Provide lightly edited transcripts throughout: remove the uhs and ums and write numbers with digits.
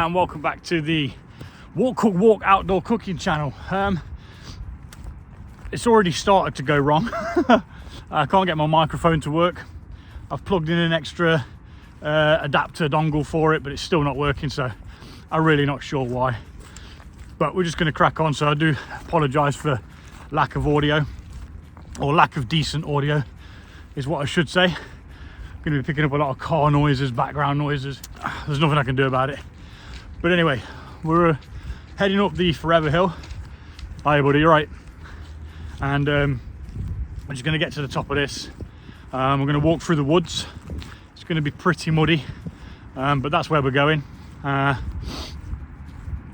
and welcome back to the Walk Cook Walk outdoor cooking channel. It's already started to go wrong. I can't get my microphone to work. I've plugged in an extra adapter dongle for it, but it's still not working, so I'm really not sure why. But we're just going to crack on, so I do apologise for lack of audio, or lack of decent audio is what I should say. I'm going to be picking up a lot of car noises, background noises. There's nothing I can do about it. But anyway, we're heading up the Forever Hill. Hi buddy, you're right. And we're just going to get to the top of this. We're going to walk through the woods. It's going to be pretty muddy, but that's where we're going. I'm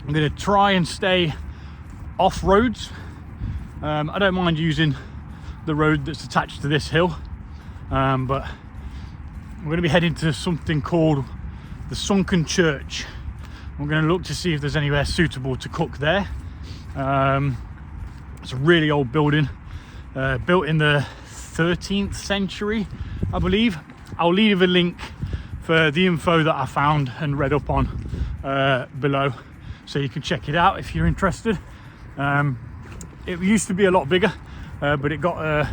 going to try and stay off roads. I don't mind using the road that's attached to this hill, but we're going to be heading to something called the Sunken Church. We're going to look to see if there's anywhere suitable to cook there. It's a really old building, built in the 13th century, I believe. I'll leave a link for the info that I found and read up on below, so you can check it out if you're interested. It used to be a lot bigger, but it got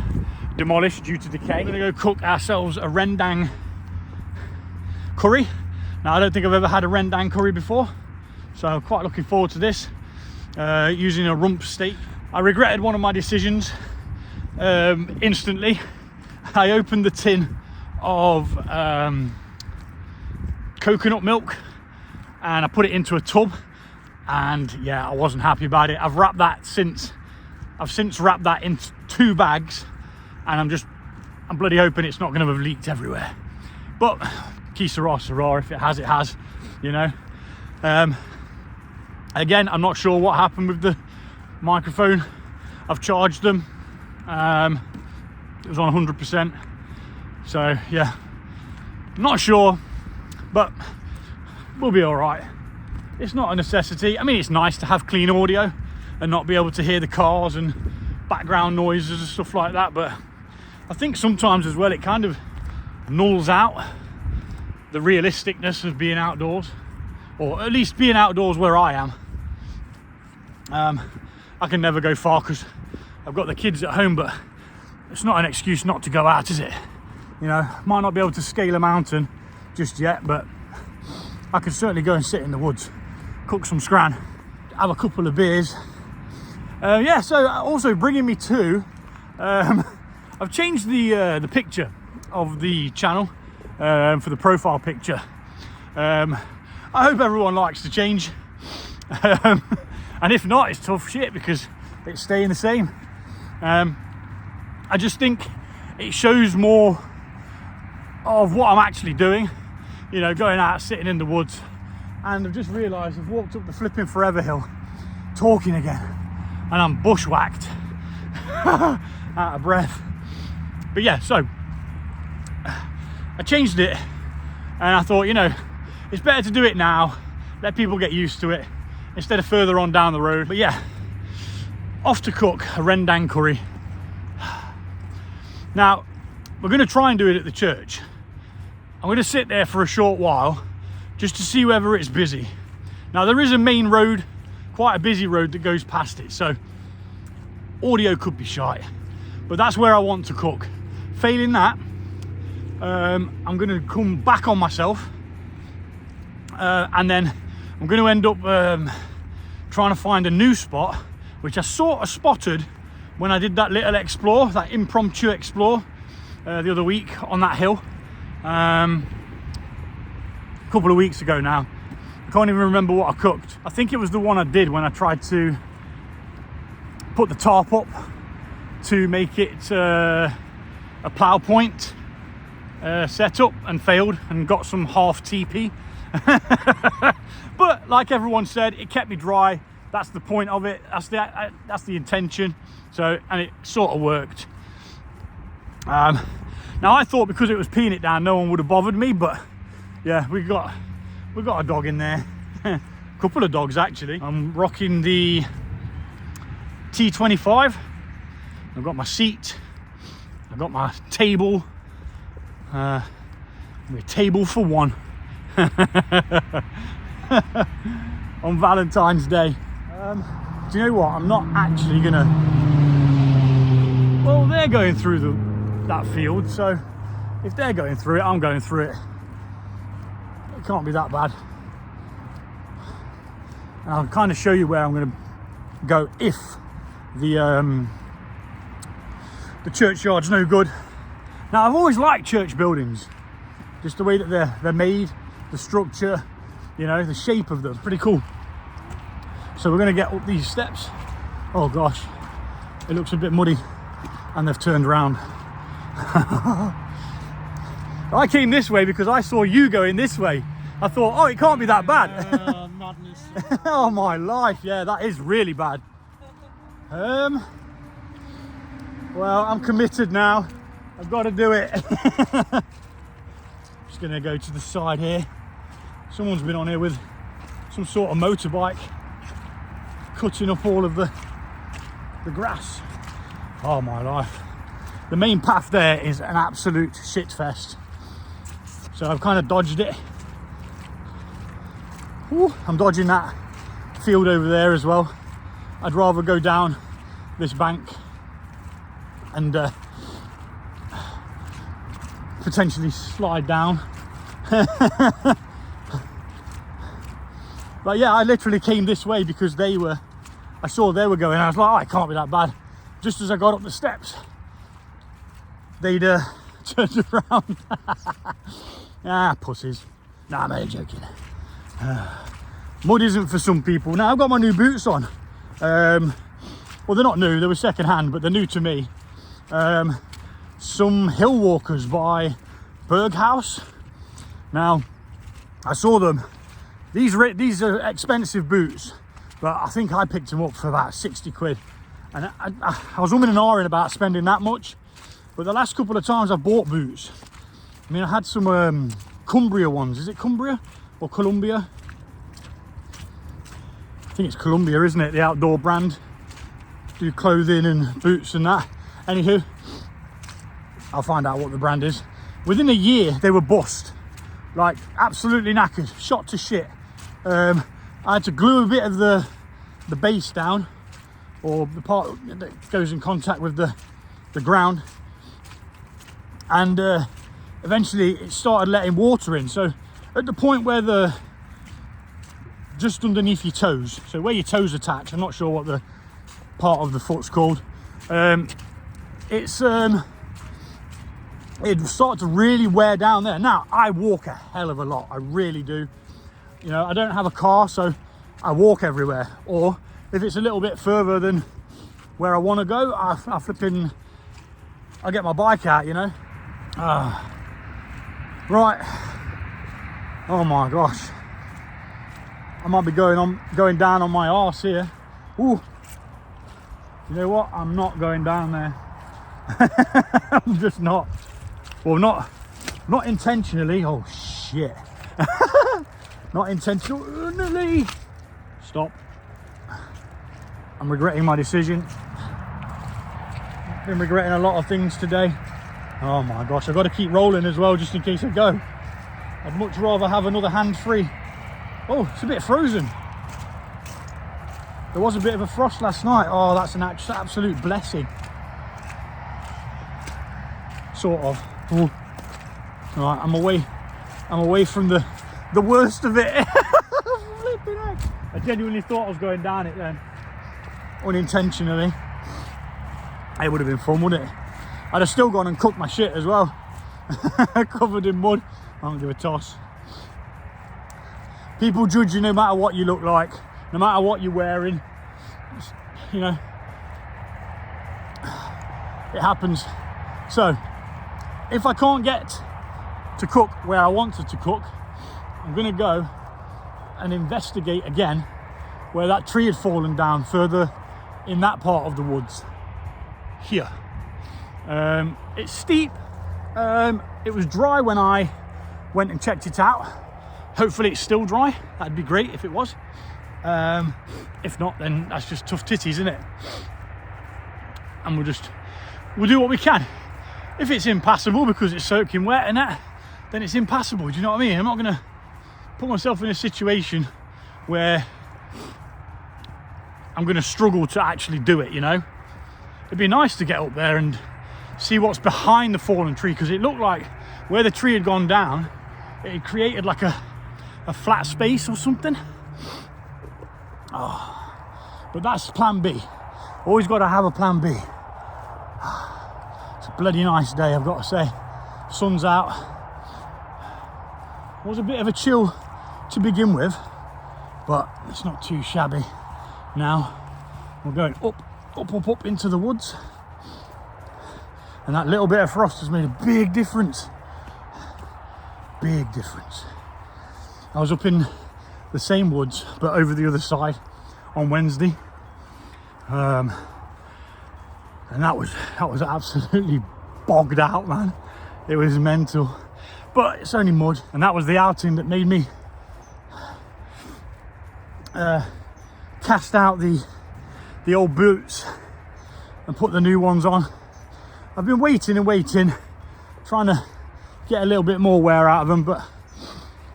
demolished due to decay. We're going to go cook ourselves a Rendang Curry. Now, I don't think I've ever had a Rendang Curry before, so I'm quite looking forward to this. Using a rump steak. I regretted one of my decisions instantly. I opened the tin of coconut milk and I put it into a tub, and yeah, I wasn't happy about it. I've since wrapped that in 2 bags, and I'm bloody hoping it's not going to have leaked everywhere. But qui sera, sera. If it has, it has, you know. Again, I'm not sure what happened with the microphone. I've charged them. It was on 100%. So yeah, not sure, but we'll be all right. It's not a necessity. I mean, it's nice to have clean audio and not be able to hear the cars and background noises and stuff like that, but I think sometimes as well it kind of nulls out the realisticness of being outdoors, or at least being outdoors where I am. I can never go far because I've got the kids at home, but it's not an excuse not to go out, is it? You know, might not be able to scale a mountain just yet, but I can certainly go and sit in the woods, cook some scran, have a couple of beers. Yeah, so also bringing me to, I've changed the picture of the channel for the profile picture. I hope everyone likes the change. And if not, it's tough shit because it's staying the same. I just think it shows more of what I'm actually doing, you know, going out, sitting in the woods. And I've just realised I've walked up the flipping Forever Hill talking again, and I'm bushwhacked out of breath. But yeah, so I changed it, and I thought, you know, it's better to do it now, let people get used to it, instead of further on down the road. But yeah, off to cook a Rendang Curry. Now, we're going to try and do it at the church. I'm going to sit there for a short while just to see whether it's busy. Now, there is a main road, quite a busy road that goes past it, so audio could be shite, but that's where I want to cook. Failing that, I'm going to come back on myself, and then I'm going to end up trying to find a new spot, which I sort of spotted when I did that little explore, that impromptu explore the other week on that hill, a couple of weeks ago now. I can't even remember what I cooked. I think it was the one I did when I tried to put the tarp up to make it a plough point setup, and failed and got some half TP. But like everyone said, it kept me dry. That's the point of it. That's the intention. So, and it sort of worked. Now I thought because it was peeing it down, no one would have bothered me, but yeah, we got a dog in there. A couple of dogs actually. I'm rocking the T25. I've got my seat. I've got my table. We're table for one. on Valentine's Day. Do you know what? I'm not actually gonna. Well, they're going through that field, so if they're going through it, I'm going through it. It can't be that bad. And I'll kind of show you where I'm going to go if the churchyard's no good. Now, I've always liked church buildings, just the way that they're made, the structure, you know, the shape of them, pretty cool. So we're going to get up these steps. Oh gosh, it looks a bit muddy, and they've turned around. I came this way because I saw you going this way. I thought, oh, it can't be that bad. Madness. Oh my life, yeah, that is really bad. Well, I'm committed now. I've got to do it. Just gonna go to the side here. Someone's been on here with some sort of motorbike, cutting up all of the grass. Oh my life. The main path there is an absolute shit fest. So I've kind of dodged it. Ooh, I'm dodging that field over there as well. I'd rather go down this bank and potentially slide down. But yeah, I literally came this way because I saw they were going. I was like, oh, it can't be that bad. Just as I got up the steps, they'd turned around. Ah, pussies. Nah, I'm only joking. Mud isn't for some people. Now, I've got my new boots on. Well, they're not new, they were second hand, but they're new to me. Some hill walkers by Berghaus. Now, I saw them. These are expensive boots, but I think I picked them up for about 60 quid. And I was umming and ahhing about spending that much. But the last couple of times I've bought boots, I mean, I had some Cumbria ones. Is it Cumbria or Columbia? I think it's Columbia, isn't it? The outdoor brand. Do clothing and boots and that. Anywho, I'll find out what the brand is. Within a year, they were bust. Like, absolutely knackered. Shot to shit. I had to glue a bit of the base down, or the part that goes in contact with the ground. And eventually it started letting water in. So at the point where just underneath your toes, so where your toes attach, I'm not sure what the part of the foot's called, it started to really wear down there. Now, I walk a hell of a lot, I really do. You know, I don't have a car, so I walk everywhere. Or if it's a little bit further than where I want to go, I get my bike out, you know. Right. Oh my gosh. I might be going down on my arse here. Ooh. You know what? I'm not going down there. I'm just not. Well, not intentionally. Oh shit. Not intentionally. Stop. I'm regretting my decision. Been regretting a lot of things today. Oh my gosh, I've got to keep rolling as well, just in case I go. I'd much rather have another hand free. Oh, it's a bit frozen. There was a bit of a frost last night. Oh, that's an absolute blessing. Sort of. Ooh. Right, I'm away from the worst of it. Flipping heck. I genuinely thought I was going down it then. Unintentionally. It would have been fun, wouldn't it? I'd have still gone and cooked my shit as well. Covered in mud. I don't give a toss. People judge you no matter what you look like, no matter what you're wearing. You know, it happens. So, if I can't get to cook where I wanted to cook, I'm going to go and investigate again where that tree had fallen down further in that part of the woods. Here. It's steep. It was dry when I went and checked it out. Hopefully it's still dry. That'd be great if it was. If not, then that's just tough titties, isn't it? And we'll do what we can. If it's impassable because it's soaking wet and that, then it's impassable. Do you know what I mean? I'm not going to put myself in a situation where I'm going to struggle to actually do it, you know. It'd be nice to get up there and see what's behind the fallen tree, because it looked like where the tree had gone down, it had created like a flat space or something. Oh, but that's plan B. Always got to have a plan B. It's a bloody nice day, I've got to say. Sun's out. It was a bit of a chill to begin with, but it's not too shabby. Now we're going up into the woods, and that little bit of frost has made a big difference. Big difference. I was up in the same woods but over the other side on Wednesday, and that was absolutely bogged out, man. It was mental, but it's only mud, and that was the outing that made me cast out the old boots and put the new ones on. I've been waiting and waiting, trying to get a little bit more wear out of them, but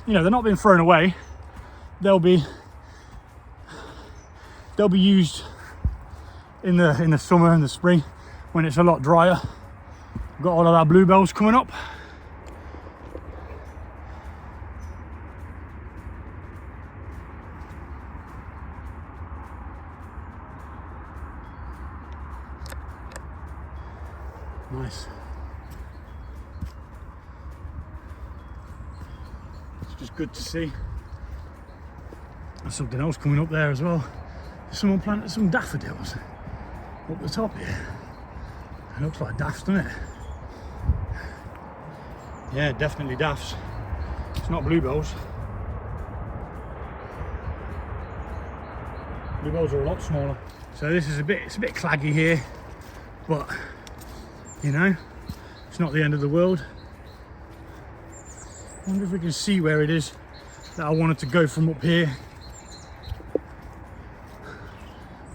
you know, they're not being thrown away. They'll be used in the summer and the spring when it's a lot drier. Got all of our bluebells coming up. Nice. It's just good to see. There's something else coming up there as well. Someone planted some daffodils up the top here. It looks like daffs, doesn't it? Yeah, definitely daffs. It's not bluebells. Bluebells are a lot smaller. So this is it's a bit claggy here, but you know, it's not the end of the world. I wonder if we can see where it is that I wanted to go from up here.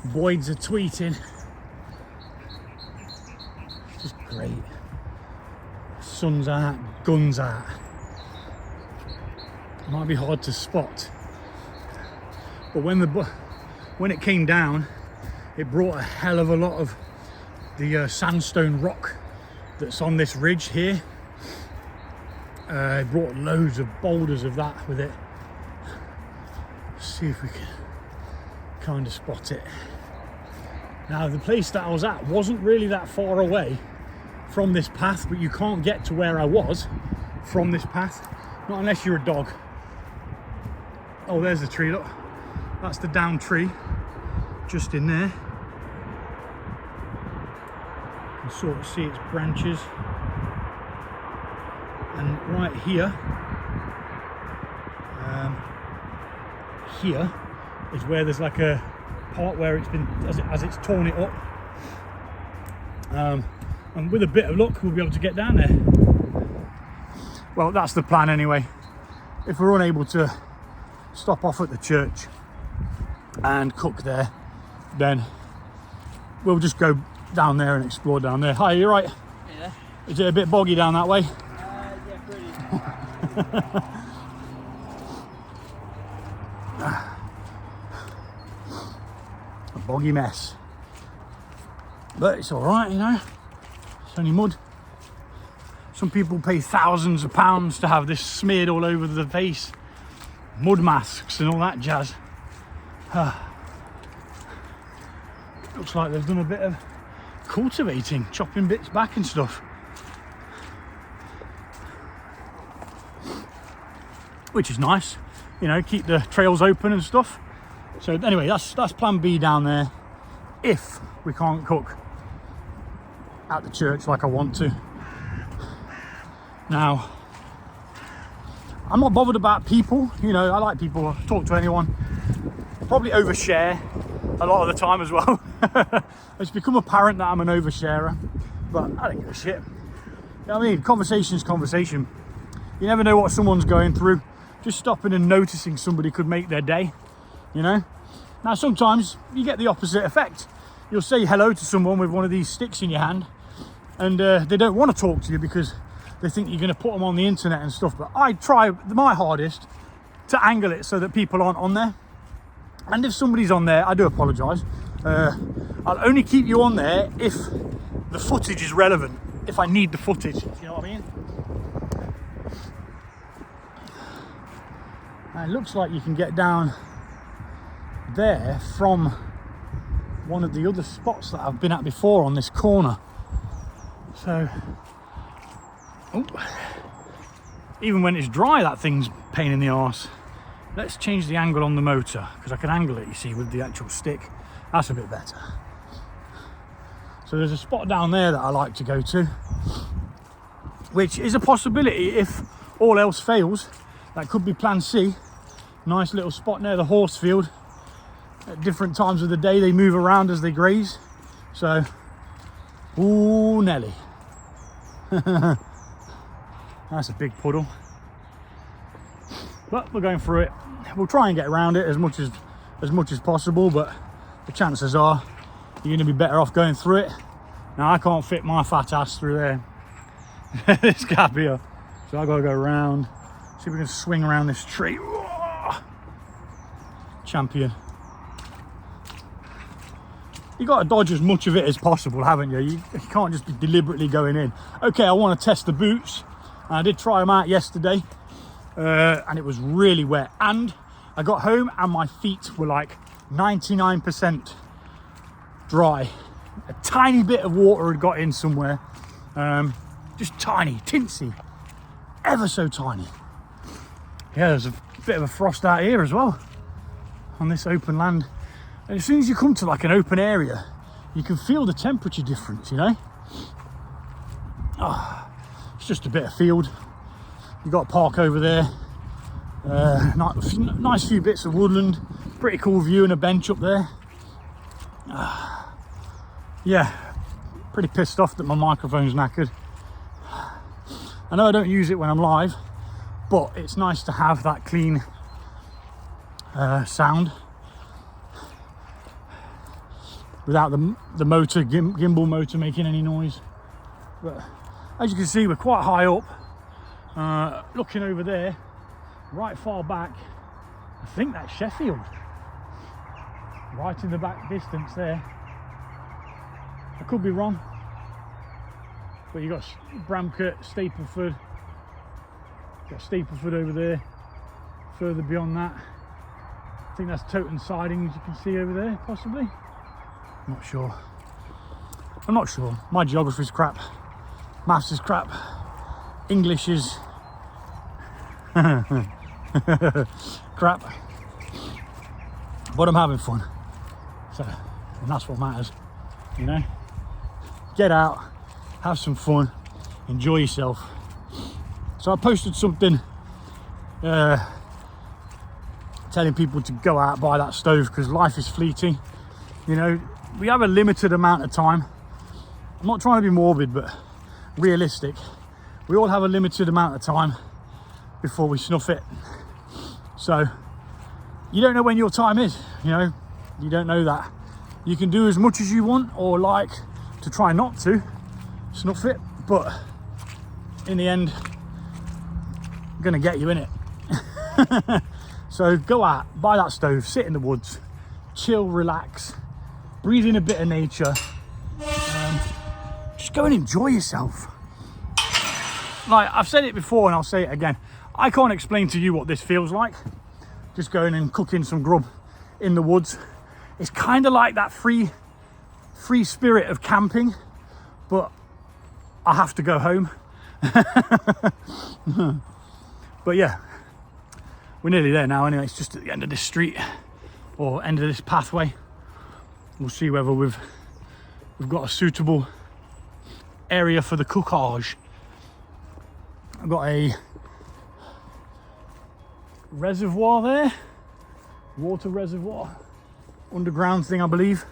Boyds are tweeting. It's just great. Sun's out, guns out. It might be hard to spot, but when it came down, it brought a hell of a lot of the sandstone rock that's on this ridge here. It brought loads of boulders of that with it. Let's see if we can kind of spot it. Now, the place that I was at wasn't really that far away from this path, but you can't get to where I was from this path, not unless you're a dog. Oh, there's the tree, look. That's the down tree, just in there. You can sort of see its branches. And right here, here is where there's like a part where it's been, as it's torn it up. And with a bit of luck, we'll be able to get down there. Well, that's the plan anyway. If we're unable to stop off at the church and cook there, then we'll just go down there and explore down there. Hi, you right? Yeah. Is it a bit boggy down that way? Yeah, pretty. A boggy mess, but it's all right, you know. It's only mud. Some people pay thousands of pounds to have this smeared all over the face, mud masks and all that jazz. Looks like they've done a bit of cultivating, chopping bits back and stuff, which is nice, you know, keep the trails open and stuff. So anyway, that's plan B down there if we can't cook at the church like I want to. Now, I'm not bothered about people, you know, I like people, I'll talk to anyone. Probably overshare a lot of the time as well. It's become apparent that I'm an oversharer, but I don't give a shit. You know what I mean? Conversation's conversation. You never know what someone's going through. Just stopping and noticing somebody could make their day, you know? Now, sometimes you get the opposite effect. You'll say hello to someone with one of these sticks in your hand, and they don't want to talk to you because they think you're going to put them on the internet and stuff. But I try my hardest to angle it so that people aren't on there. And if somebody's on there, I do apologise. I'll only keep you on there if the footage is relevant, if I need the footage, you know what I mean? And it looks like you can get down there from one of the other spots that I've been at before on this corner. So, even when it's dry, that thing's a pain in the arse. Let's change the angle on the motor, because I can angle it, you see, with the actual stick. That's a bit better. So there's a spot down there that I like to go to, which is a possibility if all else fails. That could be plan C. Nice little spot near the horse field. At different times of the day they move around as they graze. So, ooh Nelly. That's a big puddle. But we're going through it. We'll try and get around it as much as possible, but the chances are you're going to be better off going through it. Now I can't fit my fat ass through there. This gap here. So I've got to go around. See if we can swing around this tree. Whoa. Champion. You got to dodge as much of it as possible, haven't you? You can't just be deliberately going in. Okay, I want to test the boots. I did try them out yesterday, and it was really wet. And I got home and my feet were like 99% dry. A tiny bit of water had got in somewhere, just tiny, tinsy, ever so tiny. Yeah, there's a bit of a frost out here as well on this open land. And as soon as you come to like an open area, you can feel the temperature difference, you know. It's just a bit of field. You got a park over there, nice few bits of woodland, pretty cool view, and a bench up there. Yeah, pretty pissed off that my microphone's knackered. I know I don't use it when I'm live, but it's nice to have that clean sound without the motor, gimbal motor making any noise. But as you can see, we're quite high up. Looking over there, right far back, I think that's Sheffield. Right in the back distance there. I could be wrong, but you got Bramcote, Stapleford. Got Stapleford over there. Further beyond that, I think that's Toton Sidings. You can see over there, possibly. I'm not sure. I'm not sure. My geography's crap. Maths is crap. English is crap. But I'm having fun. So, and that's what matters, you know. Get out, have some fun, enjoy yourself. So I posted something telling people to go out, buy that stove, because life is fleeting. You know, we have a limited amount of time. I'm not trying to be morbid, but realistic. We all have a limited amount of time before we snuff it. So you don't know when your time is, you know. You don't know that. You can do as much as you want, or like to try not to snuff it, but in the end, gonna get you in it. So go out, buy that stove, sit in the woods, chill, relax, breathe in a bit of nature, just go and enjoy yourself. Like I've said it before and I'll say it again, I can't explain to you what this feels like, just going and cooking some grub in the woods. It's kind of like that free spirit of camping, but I have to go home. But yeah, we're nearly there now anyway. It's just at the end of this street, or end of this pathway. We'll see whether we've got a suitable area for the cookage. I've got a reservoir there, water reservoir, underground thing I believe.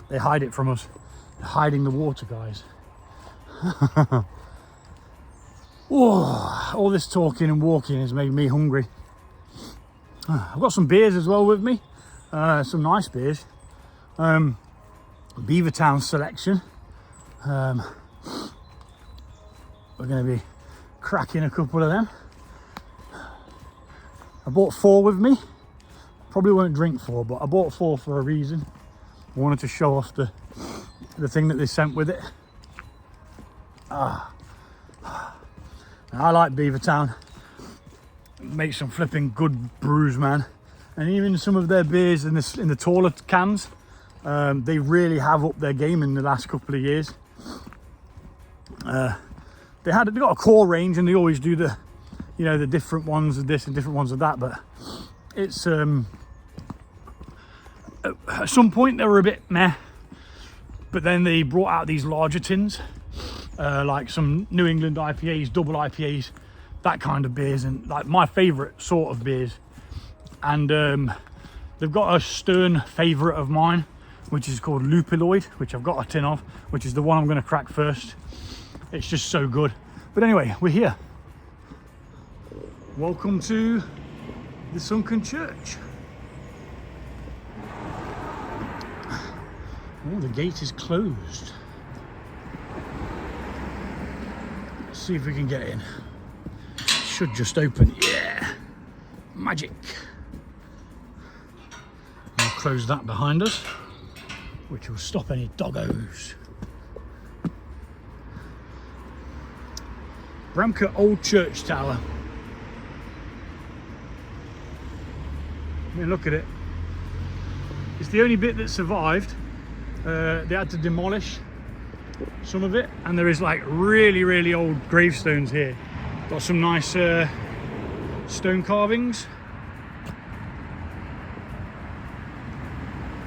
They hide it from us. They're hiding the water, guys. Oh, all this talking and walking has made me hungry. I've got some beers as well with me, some nice beers. Beavertown selection. We're going to be cracking a couple of them. I bought 4 with me. probably won't drink 4, but I bought 4 for a reason. I wanted to show off the thing that they sent with it. Now, I like Beavertown. Make some flipping good brews, man. And even some of their beers in the taller cans, they really have upped their game in the last couple of years. They got a core range, and they always do the, you know, the different ones of this and different ones of that. But it's at some point they were a bit meh, but then they brought out these larger tins, like some New England IPAs, double IPAs, that kind of beers, and like my favorite sort of beers. And they've got a Stern favorite of mine, which is called Lupuloid, which I've got a tin of, which is the one I'm going to crack first. It's just so good. But anyway, we're here. Welcome to the Sunken Church. Oh, the gate is closed. Let's see if we can get in. Should just open. Yeah, magic. I'll close that behind us, which will stop any doggos. Bramca Old Church Tower. I mean, look at it. It's the only bit that survived. They had to demolish some of it, and there is like really old gravestones here. Got some nice stone carvings.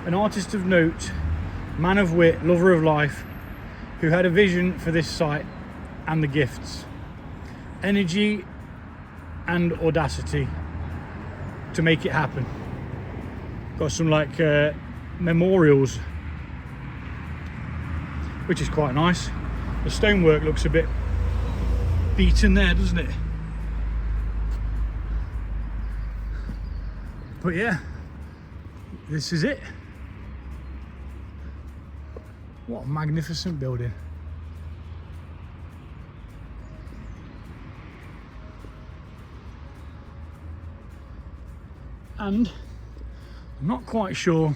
An artist of note, man of wit, lover of life, who had a vision for this site and the gifts, energy and audacity to make it happen. Got some like memorials, which is quite nice. The stonework looks a bit beaten there, doesn't it? But yeah, this is it. What a magnificent building. And I'm not quite sure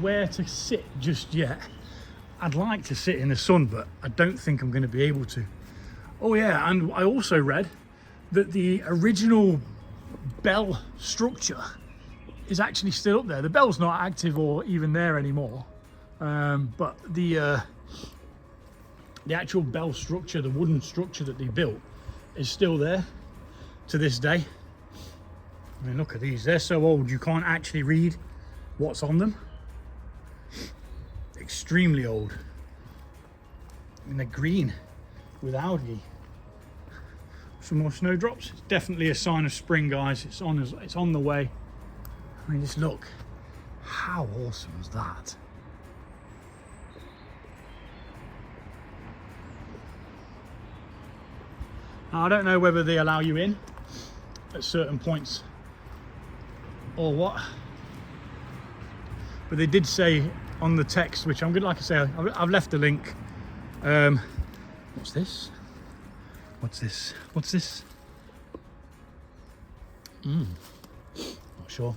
where to sit just yet. I'd like to sit in the sun, but I don't think I'm going to be able to. Oh yeah, and I also read that the original bell structure is actually still up there. The bell's not active or even there anymore, but the actual bell structure, the wooden structure that they built, is still there to this day. I mean, look at these. They're so old you can't actually read what's on them. Extremely old. I mean, they're green with algae. Some more snowdrops. It's definitely a sign of spring, guys. It's on the way. I mean, just look. How awesome is that? Now, I don't know whether they allow you in at certain points or what, but they did say on the text, which I'm good, like I say, I've left the link. What's this? What's this? What's this? Not sure.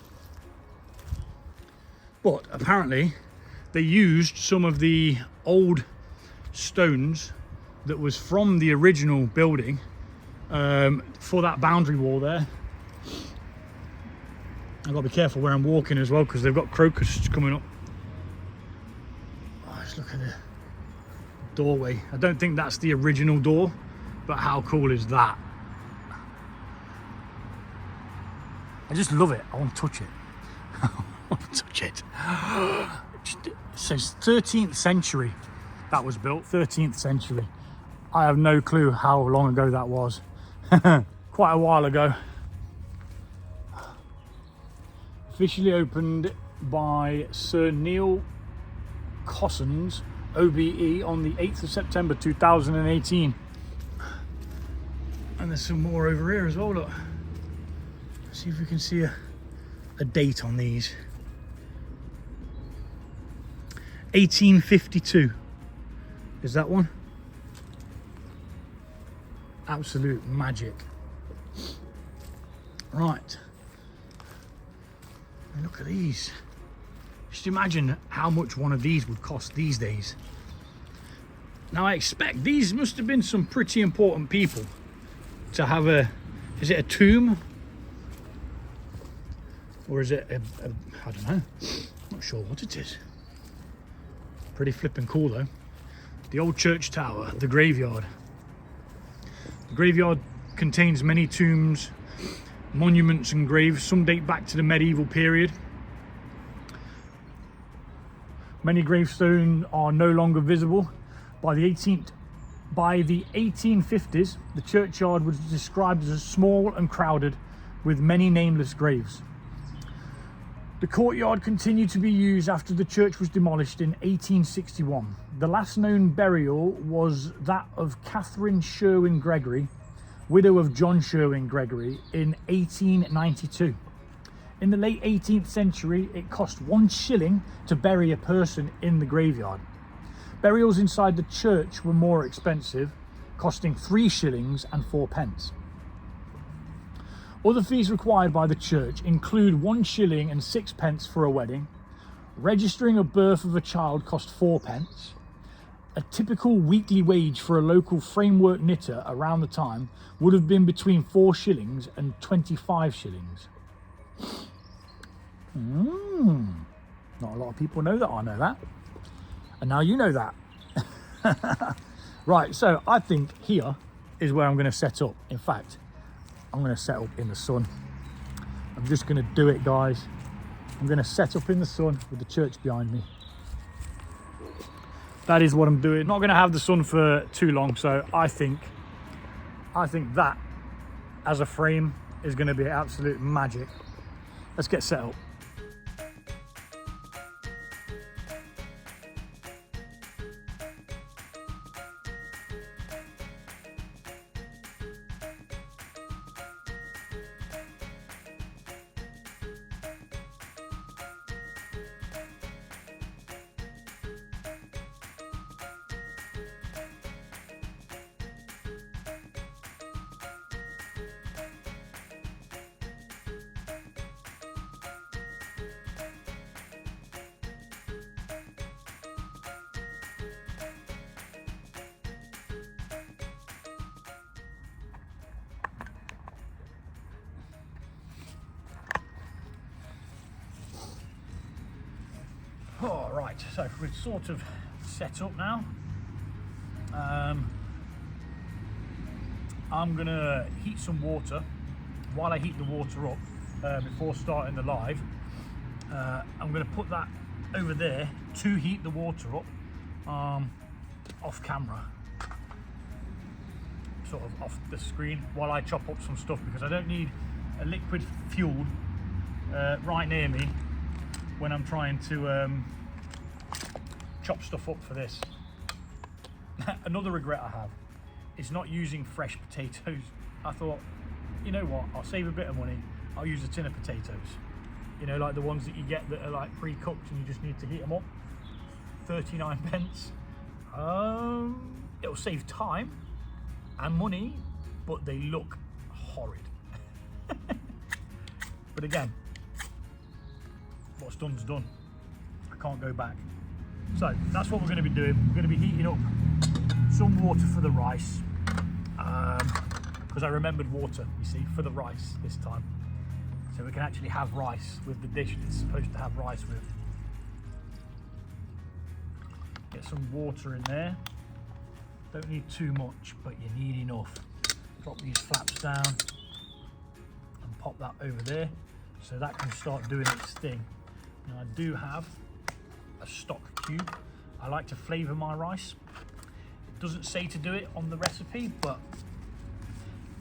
But apparently they used some of the old stones that was from the original building for that boundary wall there. I've got to be careful where I'm walking as well, because they've got crocuses coming up. Oh, just look at the doorway. I don't think that's the original door, but how cool is that? I just love it. I want to touch it. I want to touch it. It says 13th century that was built. 13th century. I have no clue how long ago that was. Quite a while ago. Officially opened by Sir Neil Cossons, OBE, on the 8th of September 2018. And there's some more over here as well, look. Let's see if we can see a date on these. 1852 is that one. Absolute magic. Right. And look at these. Just imagine how much one of these would cost these days. Now I expect these must have been some pretty important people to have a, is it a tomb? Or is it I don't know. Not sure what it is. Pretty flippin' cool though. The old church tower, the graveyard. The graveyard contains many tombs, monuments and graves. Some date back to the medieval period. Many gravestones are no longer visible. By the 1850s, the churchyard was described as small and crowded with many nameless graves. The courtyard continued to be used after the church was demolished in 1861. The last known burial was that of Catherine Sherwin Gregory, widow of John Sherwin Gregory, in 1892. In the late 18th century, it cost 1 shilling to bury a person in the graveyard. Burials inside the church were more expensive, costing 3 shillings and 4 pence. Other fees required by the church include 1 shilling and 6 pence for a wedding. Registering a birth of a child cost 4 pence. A typical weekly wage for a local framework knitter around the time would have been between 4 shillings and 25 shillings. Not a lot of people know that. I know that. And now you know that. Right, so I think here is where I'm going to set up. In fact, I'm going to set up in the sun. I'm just going to do it, guys. I'm going to set up in the sun with the church behind me. That is what I'm doing. Not going to have the sun for too long, so I think that as a frame is going to be absolute magic. Let's get set up. All right, so we're sort of set up now. I'm gonna heat some water. While I heat the water up, before starting the live, I'm gonna put that over there to heat the water up, off camera, sort of off the screen, while I chop up some stuff, because I don't need a liquid fuel right near me when I'm trying to chop stuff up for this. Another regret I have is not using fresh potatoes. I thought, you know what, I'll save a bit of money, I'll use a tin of potatoes. You know, like the ones that you get that are like pre-cooked and you just need to heat them up. 39 pence. It'll save time and money, but they look horrid. But again, what's done's done. I can't go back. So that's what we're going to be doing. We're going to be heating up some water for the rice, because I remembered water, you see, for the rice this time, so we can actually have rice with the dish it's supposed to have rice with. Get some water in there. Don't need too much, but you need enough. Drop these flaps down and pop that over there so that can start doing its thing. Now I do have a stock cube. I like to flavour my rice. It doesn't say to do it on the recipe, but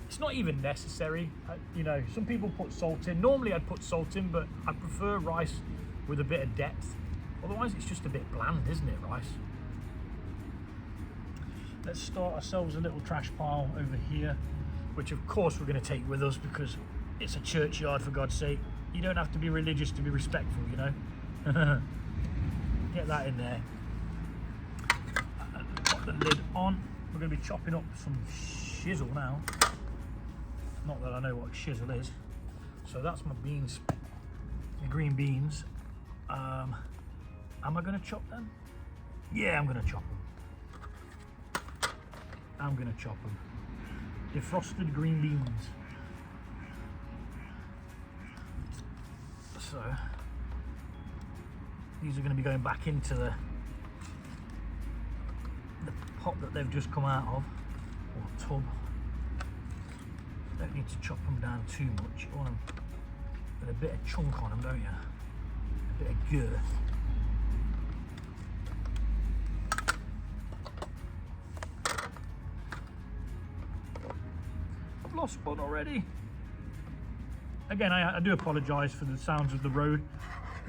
it's not even necessary. You know, some people put salt in. Normally I'd put salt in, but I prefer rice with a bit of depth. Otherwise it's just a bit bland, isn't it, rice? Let's start ourselves a little trash pile over here, which of course we're going to take with us because it's a churchyard, for God's sake. You don't have to be religious to be respectful, you know. Get that in there. Put the lid on. We're going to be chopping up some shizzle now. Not that I know what shizzle is. So that's my beans, the green beans. Am I gonna chop them? Yeah, I'm gonna chop them. I'm gonna chop them. Defrosted green beans. So these are going to be going back into the pot that they've just come out of, or tub. Don't need to chop them down too much. You want them with a bit of chunk on them, don't you? A bit of girth. I've lost one already. Again, I do apologise for the sounds of the road.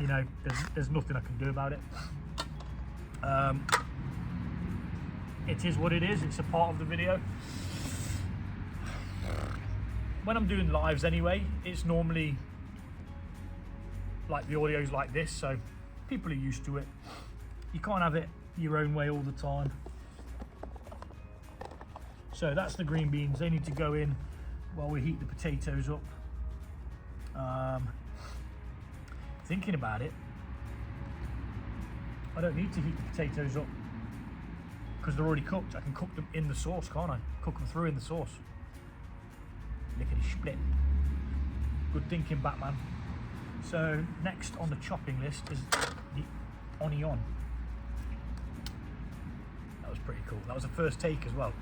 You know, there's nothing I can do about it. It is what it is. It's a part of the video. When I'm doing lives anyway, it's normally like the audio's like this, so people are used to it. You can't have it your own way all the time. So that's the green beans. They need to go in while we heat the potatoes up. Thinking about it, I don't need to heat the potatoes up because they're already cooked. I can cook them in the sauce, can't I? Cook them through in the sauce. Lickety split. Good thinking, Batman. So next on the chopping list is the onion. That was pretty cool. That was the first take as well.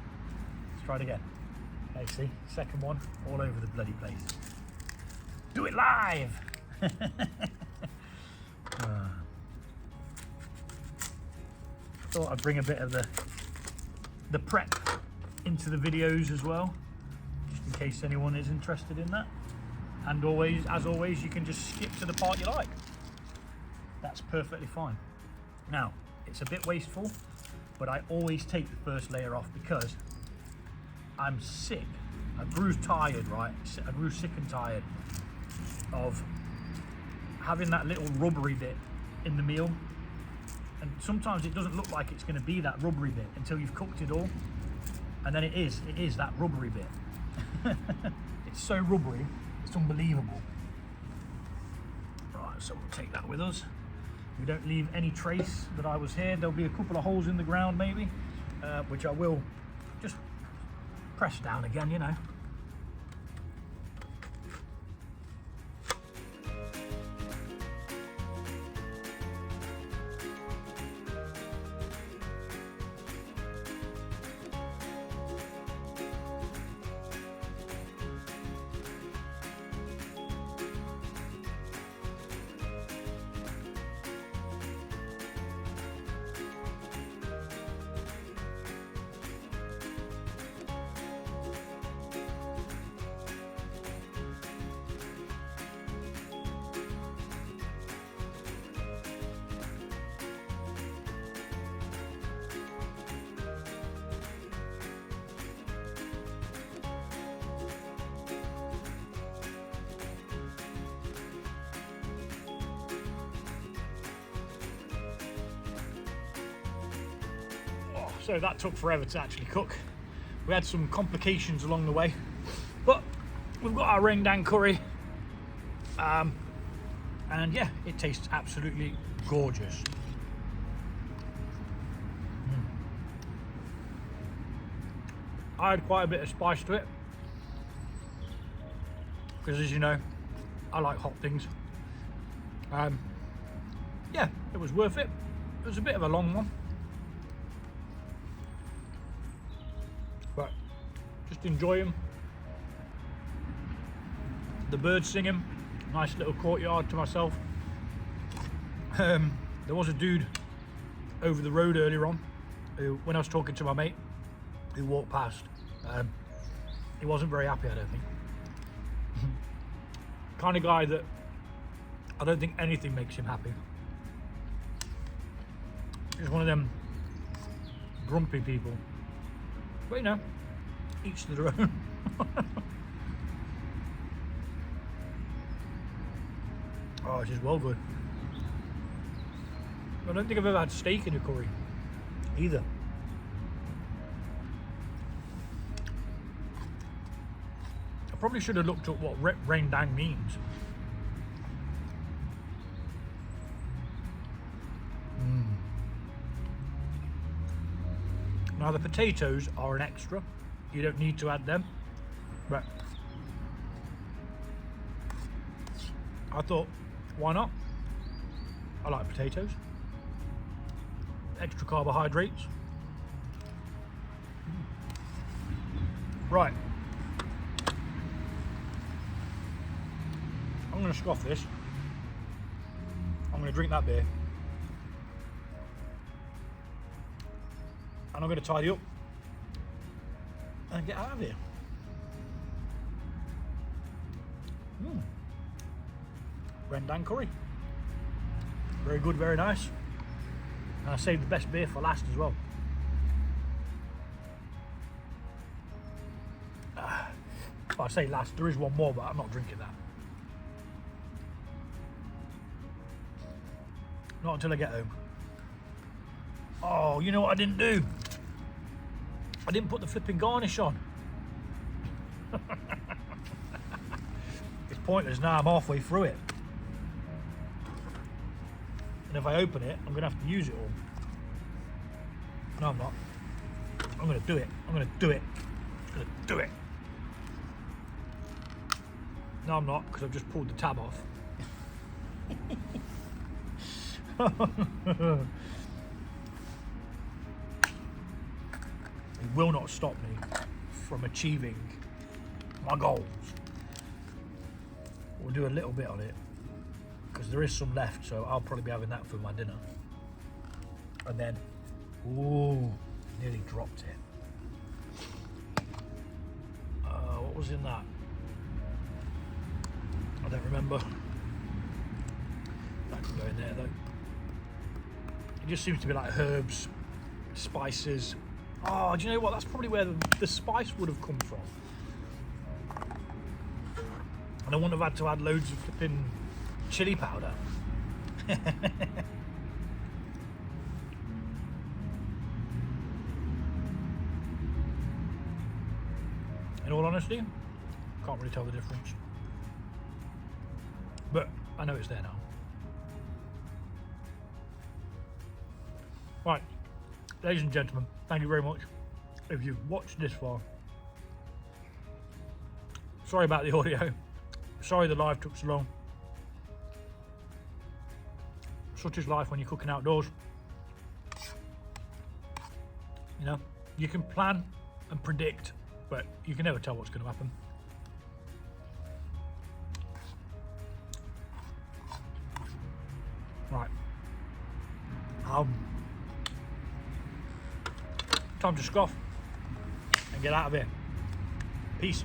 Let's try it again. Okay, see, second one, all over the bloody place. Do it live! Thought I'd bring a bit of the prep into the videos as well, just in case anyone is interested in that. And always, as always, you can just skip to the part you like. That's perfectly fine. Now, it's a bit wasteful, but I always take the first layer off because I'm sick. I grew tired, right? I grew sick and tired of having that little rubbery bit in the meal, and sometimes it doesn't look like it's going to be that rubbery bit until you've cooked it all, and then it is that rubbery bit. It's so rubbery, it's unbelievable. Right, so we'll take that with us. We don't leave any trace that I was here. There'll be a couple of holes in the ground maybe, which I will just press down again, you know. So that took forever to actually cook. We had some complications along the way, but we've got our Rendang Curry, and yeah, it tastes absolutely gorgeous. I had quite a bit of spice to it because, as you know, I like hot things. Yeah, it was worth it. It was a bit of a long one, but just enjoy them. The birds singing, nice little courtyard to myself. There was a dude over the road earlier on who, when I was talking to my mate, who walked past, he wasn't very happy, I don't think. Kind of guy that I don't think anything makes him happy. He's one of them grumpy people. But you know, each to their own. Oh, it's just well good. I don't think I've ever had steak in a curry either. probably should have looked at what rendang means. Now the potatoes are an extra. You don't need to add them, but I thought, why not? I like potatoes. Extra carbohydrates. Right. I'm going to scoff this. I'm going to drink that beer. And I'm going to tidy up and get out of here. Rendang curry. Very good, very nice. And I saved the best beer for last as well. Well, I say last, there is one more, but I'm not drinking that. Not until I get home. Oh, you know what I didn't do? I didn't put the flipping garnish on. It's pointless now, I'm halfway through it. And if I open it, I'm gonna have to use it all. No, I'm not. I'm gonna do it. I'm gonna do it. I'm gonna do it. No, I'm not, because I've just pulled the tab off. It will not stop me from achieving my goals. We'll do a little bit on it, because there is some left, so I'll probably be having that for my dinner. And then, ooh, nearly dropped it. What was in that? I don't remember. That could go in there though. It just seems to be like herbs, spices. Oh, do you know what? That's probably where the spice would have come from. And I wouldn't have had to add loads of flipping chili powder. In all honesty, can't really tell the difference. But I know it's there now. Right, ladies and gentlemen, thank you very much if you've watched this far. Sorry about the audio. Sorry the live took so long. Such is life when you're cooking outdoors. You know, you can plan and predict, but you can never tell what's going to happen. Right. Time to scoff and get out of here. Peace.